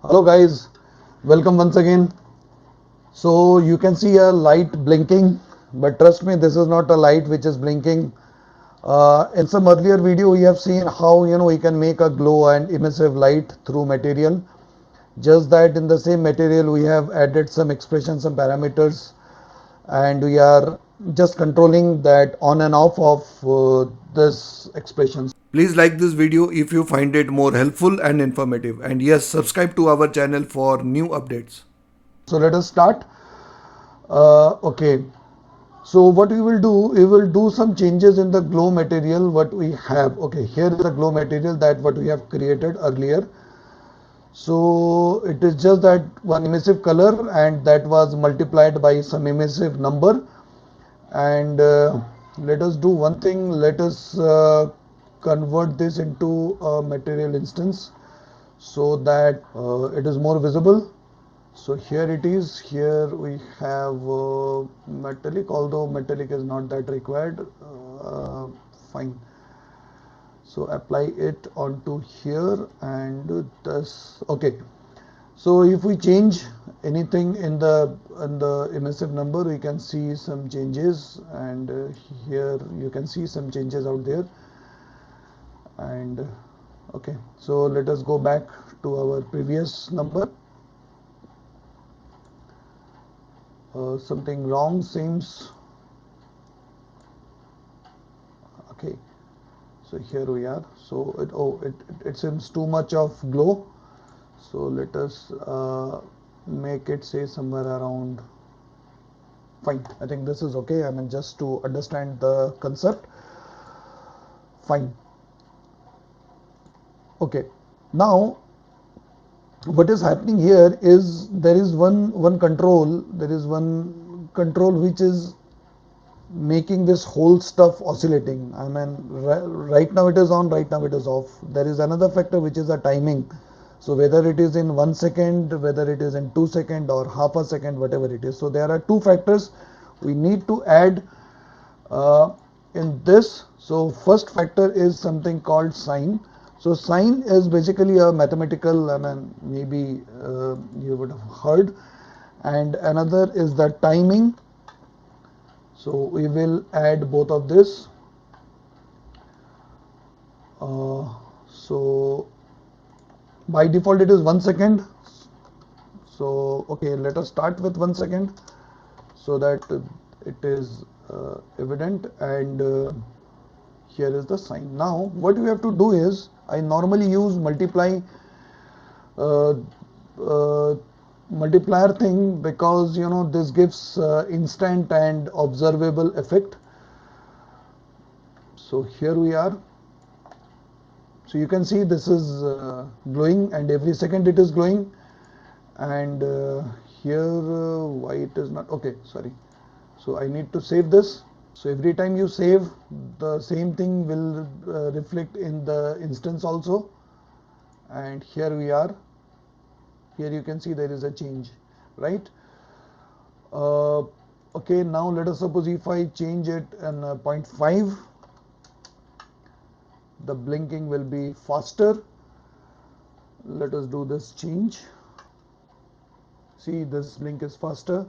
Hello guys, welcome once again. So you can see a light blinking, but trust me, this is not a light which is blinking. In some earlier video, we have seen how we can make a glow and emissive light through material. Just that in the same material we have added some expressions, some parameters, and we are just controlling that on and off of this expressions. Please like this video if you find it more helpful and informative. And yes, subscribe to our channel for new updates. So let us start. Okay. So what we will do some changes in the glow material what we have. Okay, here is the glow material that what we have created earlier. So it is just that one emissive color and that was multiplied by some emissive number. And let us do one thing. Let us convert this into a material instance so that it is more visible. So here it is. Here we have metallic, although metallic is not that required. Fine. So apply it onto here and this. Okay. So if we change anything in the emissive number, we can see some changes, and here you can see some changes out there. And okay, so let us go back to our previous number. Something wrong seems. Okay, so here we are. So it seems too much of glow. So let us make it say somewhere around. Fine, I think this is okay. I mean, just to understand the concept. Fine. Okay, now what is happening here is there is one control. There is one control which is making this whole stuff oscillating. I mean, right now it is on, right now it is off. There is another factor which is the timing. So whether it is in 1 second, whether it is in 2 seconds or half a second, whatever it is. So there are two factors we need to add uh, in this. So first factor is something called sine. So sine is basically a mathematical, I mean, maybe you would have heard. And another is the timing. So we will add both of this. So by default it is 1 second. So okay, let us start with 1 second so that it is evident. And here is the sign. Now what we have to do is I normally use uh, uh, multiplier thing because this gives instant and observable effect. So here we are. So you can see this is glowing, and every second it is glowing. And here why it is not okay, sorry. So I need to save this. So every time you save, the same thing will reflect in the instance also. And here we are. Here you can see there is a change, right? uh, okay, now let us suppose if I change it in 0.5, the blinking will be faster. Let us do this change. See, this blink is faster,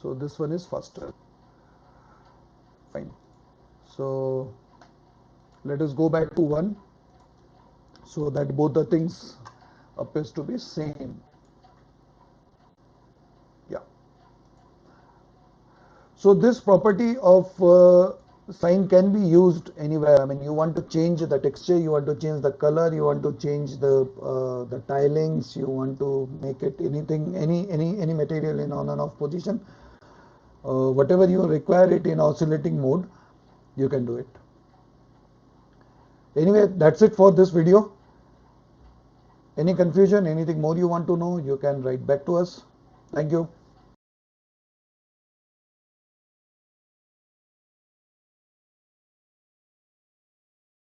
so this one is faster. Fine. So let us go back to 1 so that both the things appears to be same. Yeah. So this property of sine can be used anywhere. I mean, you want to change the texture, you want to change the color, you want to change the tilings, you want to make it anything, any material in on and off position. Whatever you require it in oscillating mode, you can do it. Anyway, that's it for this video. Any confusion, anything more you want to know, you can write back to us. Thank you.